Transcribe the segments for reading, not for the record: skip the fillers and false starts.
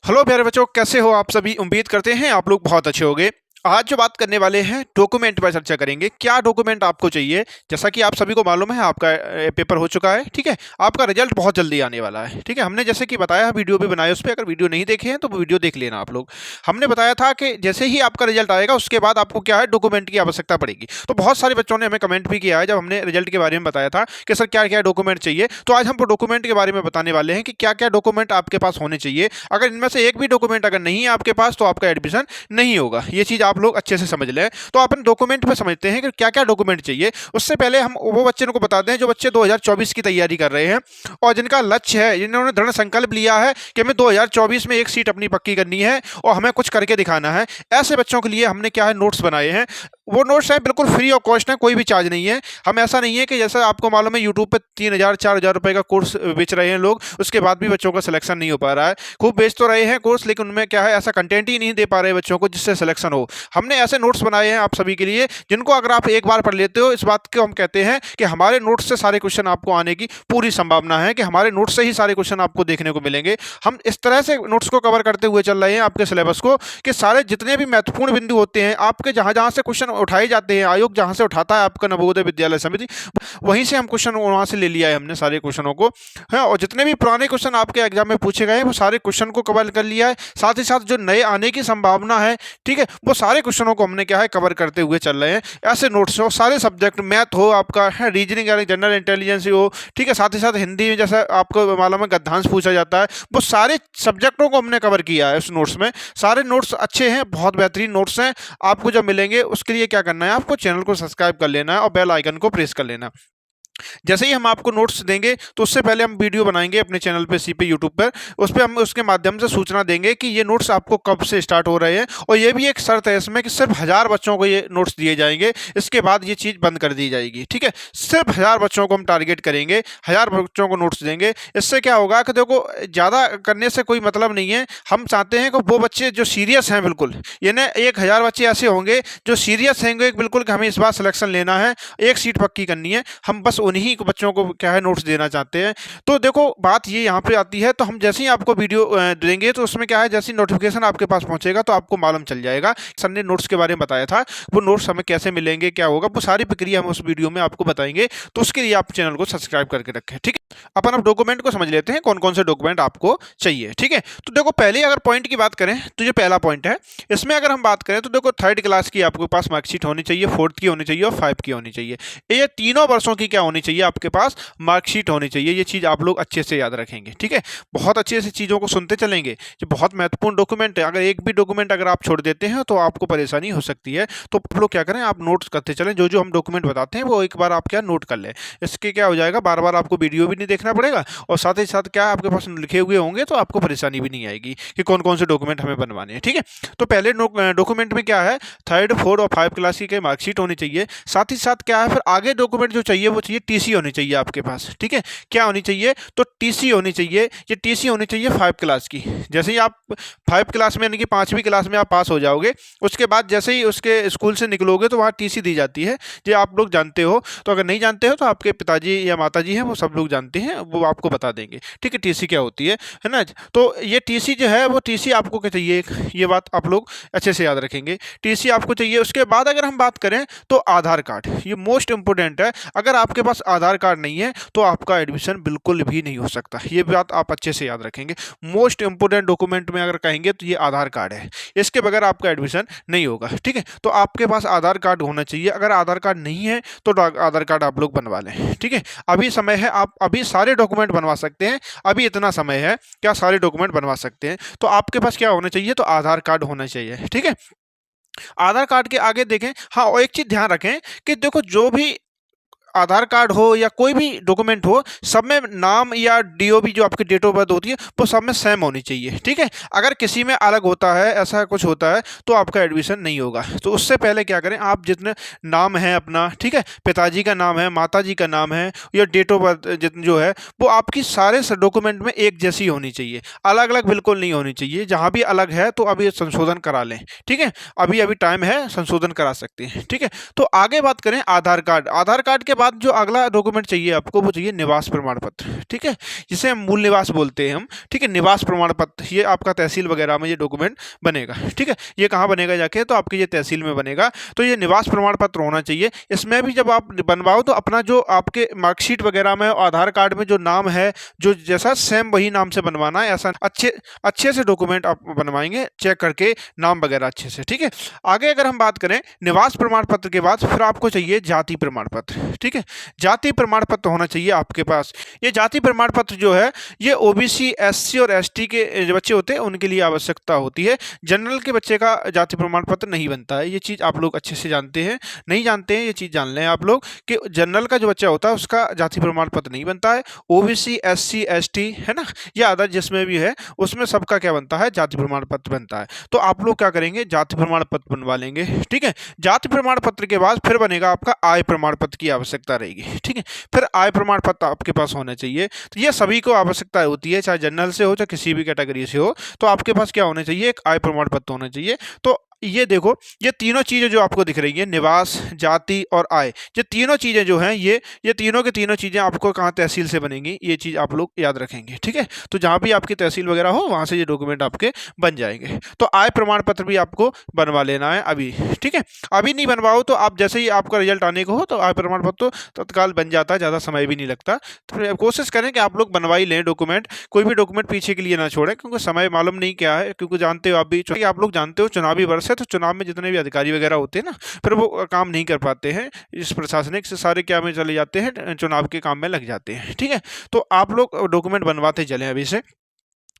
Hello प्यारे बच्चों, कैसे हो आप सभी। उम्मीद करते हैं आप लोग बहुत अच्छे होंगे। आज जो बात करने वाले हैं डॉक्यूमेंट पर चर्चा करेंगे। क्या डॉक्यूमेंट आपको चाहिए। जैसा कि आप सभी को मालूम है आपका पेपर हो चुका है, ठीक है। आपका रिजल्ट बहुत जल्दी आने वाला है, ठीक है। हमने जैसे कि बताया, वीडियो भी बनाया उस पर। अगर वीडियो नहीं देखे हैं तो वीडियो देख लेना आप लोग। हमने बताया था कि जैसे ही आपका रिजल्ट आएगा उसके बाद आपको क्या है, डॉक्यूमेंट की आवश्यकता पड़ेगी। तो बहुत सारे बच्चों ने हमें कमेंट भी किया है जब हमने रिजल्ट के बारे में बताया था कि सर क्या क्या डॉक्यूमेंट चाहिए। तो आज हम डॉक्यूमेंट के बारे में बताने वाले हैं कि क्या क्या डॉक्यूमेंट आपके पास होने चाहिए। अगर इनमें से एक भी डॉक्यूमेंट अगर नहीं है आपके पास तो आपका एडमिशन नहीं होगा। ये चीज़ आप लोग अच्छे से समझ लें। तो अपन डॉक्यूमेंट पे समझते हैं कि क्या क्या डॉक्यूमेंट चाहिए। उससे पहले हम वो बच्चे को बताते हैं जो बच्चे 2024 की तैयारी कर रहे हैं और जिनका लक्ष्य है, जिन्होंने दृढ़ संकल्प लिया है कि हमें 2024 में एक सीट अपनी पक्की करनी है और हमें कुछ करके दिखाना है। ऐसे बच्चों के लिए हमने क्या है, नोट्स बनाए हैं। वो नोट्स हैं बिल्कुल फ्री ऑफ कॉस्ट है, कोई भी चार्ज नहीं है। हम ऐसा नहीं है कि जैसा आपको मालूम है यूट्यूब पे 3,000 4,000 रुपए का कोर्स बेच रहे हैं लोग, उसके बाद भी बच्चों का सिलेक्शन नहीं हो पा रहा है। खूब बेच तो रहे हैं कोर्स, लेकिन उनमें क्या है, ऐसा कंटेंट ही नहीं दे पा रहे बच्चों को जिससे सिलेक्शन हो। हमने ऐसे नोट्स बनाए हैं आप सभी के लिए जिनको अगर आप एक बार पढ़ लेते हो, इस बात को हम कहते हैं कि हमारे नोट्स से सारे क्वेश्चन आपको आने की पूरी संभावना है, कि हमारे नोट्स से ही सारे क्वेश्चन आपको देखने को मिलेंगे। हम इस तरह से नोट्स को कवर करते हुए चल रहे हैं आपके सिलेबस को कि सारे जितने भी महत्वपूर्ण बिंदु होते हैं आपके, जहां जहां से क्वेश्चन उठाए जाते हैं, आयोग जहां से उठाता है आपका नवोदय विद्यालय समिति, वहीं से हम क्वेश्चन वहां से ले लिया है हमने सारे क्वेश्चनों को है। और जितने भी पुराने क्वेश्चन आपके एग्जाम में पूछे गए हैं वो सारे क्वेश्चन को कवर कर लिया है। साथ ही साथ जो नए आने की संभावना है, ठीक है, वो सारे क्वेश्चनों को हमने क्या है, कवर करते हुए चल रहे हैं। ऐसे नोट्स हो सारे सब्जेक्ट, मैथ हो आपका है, रीजनिंग यानी जनरल इंटेलिजेंस हो, ठीक है, साथ ही साथ हिंदी में जैसा आपको मालूम है गद्यांश पूछा जाता है, वो सारे सब्जेक्टों को हमने कवर किया है उस नोट्स में। सारे नोट्स अच्छे हैं, बहुत बेहतरीन नोट्स हैं। आपको जब मिलेंगे उसके लिए क्या करना है, आपको चैनल को सब्सक्राइब कर लेना है और बेल आइकन को प्रेस कर लेना। जैसे ही हम आपको नोट्स देंगे तो उससे पहले हम वीडियो बनाएंगे अपने चैनल पे, पे यूट्यूब पर। उस पर हम उसके माध्यम से सूचना देंगे कि ये नोट्स आपको कब से स्टार्ट हो रहे हैं। और ये भी एक शर्त है इसमें कि सिर्फ 1000 बच्चों को ये नोट्स दिए जाएंगे, इसके बाद ये चीज़ बंद कर दी जाएगी, ठीक है। सिर्फ 1000 बच्चों को हम टारगेट करेंगे, 1000 बच्चों को नोट्स देंगे। इससे क्या होगा कि देखो, ज़्यादा करने से कोई मतलब नहीं है। हम चाहते हैं कि वो बच्चे जो सीरियस हैं बिल्कुल, यानी 1000 बच्चे ऐसे होंगे जो सीरियस होंगे बिल्कुल कि हमें इस बार सिलेक्शन लेना है, एक सीट पक्की करनी है। हम बस उन्हीं को बच्चों को क्या है, नोट्स देना चाहते हैं। तो देखो बात ये यहाँ पे आती है। तो हम जैसे ही आपको वीडियो देंगे तो उसमें क्या है, जैसे नोटिफिकेशन आपके पास पहुंचेगा तो आपको मालूम चल जाएगा। सर ने नोट्स के बारे में बताया था, वो नोट्स हमें कैसे मिलेंगे, क्या होगा, वो सारी प्रक्रिया हम उस वीडियो में आपको बताएंगे। तो उसके लिए आप चैनल को सब्सक्राइब करके रखें, ठीक है। अपन अब डॉक्यूमेंट को समझ लेते हैं, कौन कौन से डॉक्यूमेंट आपको चाहिए, ठीक है। तो देखो, पहले अगर पॉइंट की बात करें तो ये पहला पॉइंट है। इसमें अगर हम बात करें तो देखो, 3rd क्लास की आपके पास मार्कशीट होनी चाहिए, 4th की होनी चाहिए और 5 की होनी चाहिए। ये तीनों वर्षों की क्या होनी चाहिए, आपके पास मार्कशीट होनी चाहिए। ये चीज़ आप लोग अच्छे से याद रखेंगे, ठीक है। बहुत अच्छे से चीज़ों को सुनते चलेंगे, ये बहुत महत्वपूर्ण डॉक्यूमेंट है। अगर एक भी डॉक्यूमेंट अगर आप छोड़ देते हैं तो आपको परेशानी हो सकती है। तो आप लोग क्या करें, आप नोट्स करते चलें। जो जो हम डॉक्यूमेंट बताते हैं वो एक बार आप क्या नोट कर लें। इसके क्या हो जाएगा, बार बार आपको वीडियो भी नहीं देखना पड़ेगा और साथ ही साथ क्या आपके पास लिखे हुए होंगे तो आपको परेशानी भी नहीं आएगी कि कौन कौन से डॉक्यूमेंट हमें बनवाने हैं, ठीक है। तो पहले डॉक्यूमेंट में क्या है, 3rd 4th और 5 क्लास की मार्कशीट होनी चाहिए। साथ ही साथ क्या है, फिर आगे डॉक्यूमेंट जो चाहिए वो चाहिए टीसी होनी चाहिए आपके पास, ठीक है। क्या होनी चाहिए, तो टीसी होनी चाहिए। ये टीसी होनी चाहिए 5 क्लास की। जैसे ही आप 5 क्लास में यानी कि 5वीं क्लास में आप पास हो जाओगे, उसके बाद जैसे ही उसके स्कूल से निकलोगे तो वहाँ टीसी दी जाती है। ये आप लोग जानते हो। तो अगर नहीं जानते हो तो आपके पिताजी या माताजी हैं वो सब लोग जानते हैं, वो आपको बता देंगे, ठीक है, टीसी क्या होती है ना। तो ये टीसी जो है वो टीसी आपको क्या चाहिए, ये बात आप लोग अच्छे से याद रखेंगे। टीसी आपको चाहिए। उसके बाद अगर हम बात करें तो आधार कार्ड, ये मोस्ट इंपॉर्टेंट है। अगर आपके पास आधार कार्ड नहीं है तो आपका एडमिशन बिल्कुल भी नहीं हो सकता। ये बात आप अच्छे से याद रखेंगे। मोस्ट इंपोर्टेंट डॉक्यूमेंट में अगर कहेंगे तो ये आधार कार्ड है, इसके बगैर आपका एडमिशन नहीं होगा, ठीक है। तो आपके पास आधार कार्ड होना चाहिए। अगर आधार कार्ड नहीं है तो आधार कार्ड आप लोग बनवा लें, ठीक है। अभी समय है, आप अभी सारे डॉक्यूमेंट बनवा सकते हैं। अभी इतना समय है क्या सारे डॉक्यूमेंट बनवा सकते हैं। तो आपके पास क्या होना चाहिए, तो आधार कार्ड होना चाहिए, ठीक है। आधार कार्ड के आगे देखें, हाँ, और एक चीज़ ध्यान रखें कि देखो, जो भी आधार कार्ड हो या कोई भी डॉक्यूमेंट हो, सब में नाम या डीओबी जो आपकी डेट ऑफ बर्थ होती है वो सब में सेम होनी चाहिए, ठीक है। अगर किसी में अलग होता है, ऐसा कुछ होता है, तो आपका एडमिशन नहीं होगा। तो उससे पहले क्या करें, आप जितने नाम है अपना, ठीक है, पिताजी का नाम है, माताजी का नाम है, या डेट ऑफ बर्थ जो है वो आपकी सारे डॉक्यूमेंट में एक जैसी होनी चाहिए, अलग अलग बिल्कुल नहीं होनी चाहिए। जहाँ भी अलग है तो अभी संशोधन करा लें, ठीक है। अभी अभी टाइम है, संशोधन करा सकते हैं, ठीक है। तो आगे बात करें आधार कार्ड। आधार कार्ड के बाद जो अगला डॉक्यूमेंट चाहिए आपको वो चाहिए निवास प्रमाण पत्र, ठीक है, जिसे हम मूल निवास बोलते हैं हम, ठीक है, निवास प्रमाण पत्र। ये आपका तहसील वगैरह में ये डॉक्यूमेंट बनेगा, ठीक है। ये कहाँ बनेगा जाके, तो आपके ये तहसील में बनेगा। तो ये निवास प्रमाण पत्र होना चाहिए। इसमें भी जब आप बनवाओ तो अपना जो आपके मार्कशीट वगैरह में, आधार कार्ड में जो नाम है जो जैसा सेम वही नाम से बनवाना है। ऐसा अच्छे से डॉक्यूमेंट आप बनवाएंगे, चेक करके नाम वगैरह अच्छे से, ठीक है। आगे अगर हम बात करें निवास प्रमाण पत्र के बाद फिर आपको चाहिए जाति प्रमाण पत्र, ठीक है। जाति प्रमाण पत्र होना चाहिए आपके पास। ये जाति प्रमाण पत्र जो है ये ओबीसी, एससी और एसटी के जो बच्चे होते हैं उनके लिए आवश्यकता होती है। जनरल के बच्चे का जाति प्रमाण पत्र नहीं बनता है। ये चीज़ आप लोग अच्छे से जानते हैं, नहीं जानते हैं ये चीज़ जान लें आप लोग कि जनरल का जो बच्चा होता है उसका जाति प्रमाण पत्र नहीं बनता है। ओबीसी, एससी, एसटी है ना, या अदर जिसमें भी है उसमें सबका क्या बनता है, जाति प्रमाण पत्र बनता है। तो आप लोग क्या करेंगे, जाति प्रमाण पत्र बनवा लेंगे, ठीक है। जाति प्रमाण पत्र के बाद फिर बनेगा आपका आय प्रमाण पत्र की आवश्यकता रहेगी, ठीक है। फिर आय प्रमाण पत्र आपके पास होना चाहिए। तो ये सभी को आवश्यकता होती है, चाहे जनरल से हो चाहे किसी भी कैटेगरी से हो। तो आपके पास क्या होना चाहिए, एक आय प्रमाण पत्र होना चाहिए। तो ये देखो, ये तीनों चीज़ें जो आपको दिख रही हैं, निवास, जाति और आय, ये तीनों चीज़ें जो हैं ये तीनों की तीनों चीज़ें आपको कहाँ तहसील से बनेंगी, ये चीज़ आप लोग याद रखेंगे, ठीक है। तो जहाँ भी आपकी तहसील वगैरह हो वहाँ से ये डॉक्यूमेंट आपके बन जाएंगे। तो आय प्रमाण पत्र भी आपको बनवा लेना है अभी, ठीक है। अभी नहीं बनवाओ तो आप जैसे ही आपका रिजल्ट आने को हो तो आय प्रमाण पत्र तो तत्काल बन जाता है, ज़्यादा समय भी नहीं लगता। तो कोशिश करें कि आप लोग बनवा ही लें डॉक्यूमेंट, कोई भी डॉक्यूमेंट पीछे के लिए ना छोड़ें, क्योंकि समय मालूम नहीं क्या है। क्योंकि जानते हो आप लोग जानते हो चुनावी वर्ष है, तो चुनाव में जितने भी अधिकारी वगैरह होते हैं ना, फिर वो काम नहीं कर पाते हैं। इस प्रशासनिक से सारे क्या में चले जाते हैं, चुनाव के काम में लग जाते हैं, ठीक है। तो आप लोग डॉक्यूमेंट बनवाते चलें अभी से।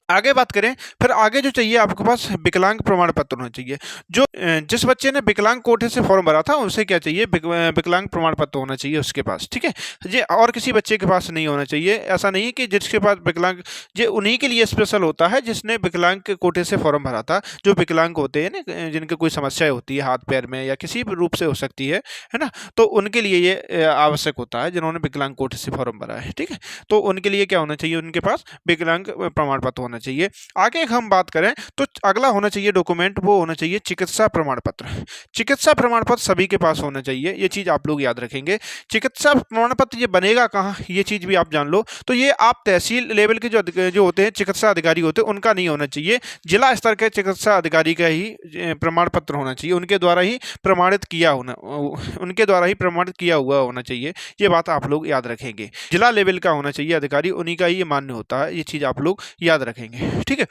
आगे बात करें, फिर आगे जो चाहिए आपके पास विकलांग प्रमाण पत्र होना चाहिए। जो जिस बच्चे ने विकलांग कोटे से फॉर्म भरा था उसे क्या चाहिए, विकलांग प्रमाण पत्र होना चाहिए उसके पास, ठीक है। ये और किसी बच्चे के पास नहीं होना चाहिए। ऐसा नहीं है कि जिसके पास विकलांग, ये उन्हीं के लिए स्पेशल होता है जिसने विकलांग के कोटे से फॉर्म भरा था। जो विकलांग होते हैं ना, जिनके कोई समस्या होती है हाथ पैर में या किसी भी रूप से हो सकती है ना, तो उनके लिए ये आवश्यक होता है जिन्होंने विकलांग कोटे से फॉर्म भरा है, ठीक है। तो उनके लिए क्या होना चाहिए, उनके पास विकलांग प्रमाण पत्र होना चाहिए। आगे हम बात करें तो अगला होना चाहिए डॉक्यूमेंट, वो होना चाहिए चिकित्सा प्रमाण पत्र। चिकित्सा प्रमाण पत्र सभी के पास होना चाहिए, ये चीज आप लोग याद रखेंगे। चिकित्सा प्रमाण पत्र ये बनेगा कहाँ, ये चीज भी आप जान लो। तो ये आप तहसील लेवल के जो होते हैं चिकित्सा अधिकारी होते हैं उनका नहीं होना चाहिए, जिला स्तर के चिकित्सा अधिकारी का ही प्रमाण पत्र होना चाहिए। उनके द्वारा ही प्रमाणित किया हुआ होना चाहिए। ये बात आप लोग याद रखेंगे, जिला लेवल का होना चाहिए अधिकारी, उन्हीं का ही ये मान्य होता है। ये चीज आप लोग याद रखेंगे, ठीक है।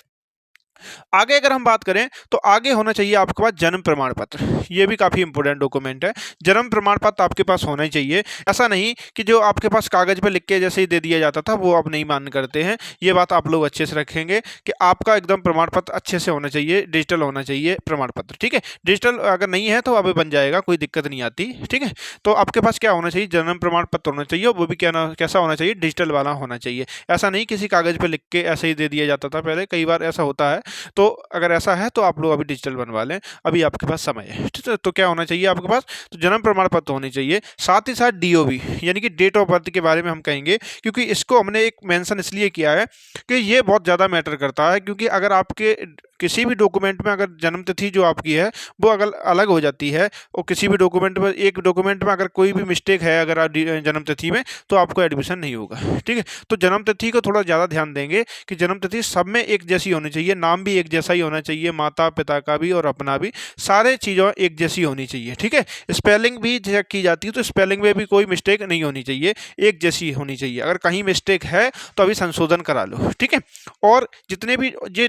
आगे अगर हम बात करें तो आगे होना चाहिए आपके पास जन्म प्रमाण पत्र। ये भी काफ़ी इंपॉर्टेंट डॉक्यूमेंट है। जन्म प्रमाण पत्र आपके पास होना ही चाहिए। ऐसा नहीं कि जो आपके पास कागज पे लिख के जैसे ही दे दिया जाता था वो आप नहीं मान्य करते हैं। ये बात आप लोग अच्छे से रखेंगे कि आपका एकदम प्रमाण पत्र अच्छे से होना चाहिए, डिजिटल होना चाहिए प्रमाण पत्र, ठीक है। डिजिटल अगर नहीं है तो अभी बन जाएगा, कोई दिक्कत नहीं आती, ठीक है। तो आपके पास क्या होना चाहिए, जन्म प्रमाण पत्र होना चाहिए, वो भी कैसा होना चाहिए, डिजिटल वाला होना चाहिए। ऐसा नहीं किसी कागज पे लिख के ऐसे ही दे दिया जाता था पहले, कई बार ऐसा होता है। तो अगर ऐसा है तो आप लोग अभी डिजिटल बनवा लें, अभी आपके पास समय है, ठीक है। तो क्या होना चाहिए आपके पास, तो जन्म प्रमाण पत्र होनी चाहिए। साथ ही साथ डीओबी यानी कि डेट ऑफ बर्थ के बारे में हम कहेंगे, क्योंकि इसको हमने एक मेंशन इसलिए किया है कि ये बहुत ज़्यादा मैटर करता है। क्योंकि अगर आपके किसी भी डॉक्यूमेंट में अगर जन्म तिथि जो आपकी है वो अगर अलग हो जाती है और किसी भी डॉक्यूमेंट में, एक डॉक्यूमेंट में अगर कोई भी मिस्टेक है अगर जन्म तिथि में, तो आपको एडमिशन नहीं होगा, ठीक है। तो जन्म तिथि को थोड़ा ज़्यादा ध्यान देंगे कि जन्म तिथि सब में एक जैसी होनी चाहिए, नाम भी एक जैसा ही होना चाहिए, माता पिता का भी और अपना भी, सारे चीज़ों एक जैसी होनी चाहिए, ठीक है। स्पेलिंग भी चेक की जाती है तो स्पेलिंग में भी कोई मिस्टेक नहीं होनी चाहिए, एक जैसी होनी चाहिए। अगर कहीं मिस्टेक है तो अभी संशोधन करा लो, ठीक है। और जितने भी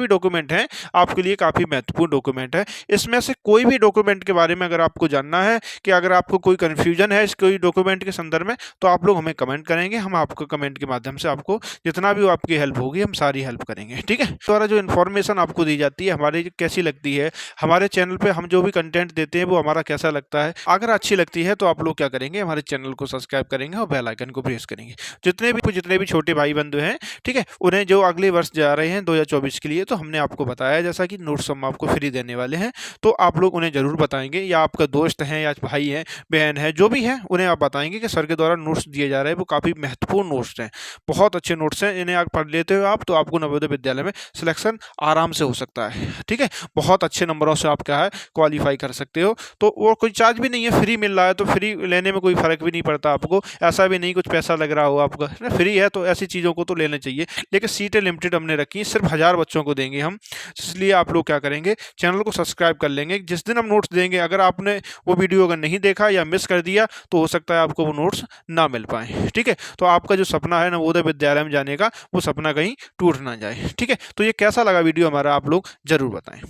डॉक्यूमेंट हैं आपके लिए काफ़ी महत्वपूर्ण डॉक्यूमेंट है। इसमें से कोई भी डॉक्यूमेंट के बारे में अगर आपको जानना है कि अगर आपको कोई कन्फ्यूजन है इस कोई डॉक्यूमेंट के संदर्भ में, तो आप लोग हमें कमेंट करेंगे, हम आपको कमेंट के माध्यम से आपको जितना भी आपकी हेल्प होगी हम सारी हेल्प करेंगे, ठीक है। द्वारा जो इन्फॉर्मेशन आपको दी जाती है हमारी कैसी लगती है, हमारे चैनल पे हम जो भी कंटेंट देते हैं वो हमारा कैसा लगता है, अगर अच्छी लगती है तो आप लोग क्या करेंगे, हमारे चैनल को सब्सक्राइब करेंगे और बेल आइकन को प्रेस करेंगे। जितने भी छोटे भाई बंधु हैं, ठीक है, उन्हें जो अगले वर्ष जा रहे हैं 2024 2024 के लिए, तो हमने आपको बताया जैसा कि नोट्स हम आपको फ्री देने वाले हैं, तो आप लोग उन्हें ज़रूर बताएंगे, या आपका दोस्त है या भाई है, बहन है, जो भी है, उन्हें आप बताएंगे कि सर के द्वारा नोट्स दिए जा रहे हैं वो काफ़ी महत्वपूर्ण नोट्स हैं, बहुत अच्छे नोट्स हैं, इन्हें आप पढ़ लेते हो आप, तो आपको नवोदय विद्यालय में सिलेक्शन आराम से हो सकता है। ठीक है, बहुत अच्छे नंबरों से आप क्या है क्वालिफाई कर सकते हो। तो वो कोई चार्ज भी नहीं है, फ्री मिल रहा है, तो फ्री लेने में कोई फ़र्क भी नहीं पड़ता आपको, ऐसा भी नहीं कुछ पैसा लग रहा हो आपका, है ना, फ्री है तो ऐसी चीज़ों को तो लेना चाहिए। लेकिन सीटें लिमिटेड हमने रखी हैं, सिर्फ 1000 बच्चों को देंगे हम, इसलिए आप लोग क्या करेंगे, चैनल को सब्सक्राइब कर लेंगे। जिस दिन हम नोट्स देंगे, अगर आपने वो वीडियो अगर नहीं देखा या मिस कर दिया, तो हो सकता है आपको वो नोट्स ना मिल पाए। ठीक है, तो आपका जो सपना है नवोदय विद्यालय में जाने का, वो सपना कहीं टूट ना जाए। ठीक है, तो ये कैसा लगा वीडियो हमारा, आप लोग ज़रूर बताएं।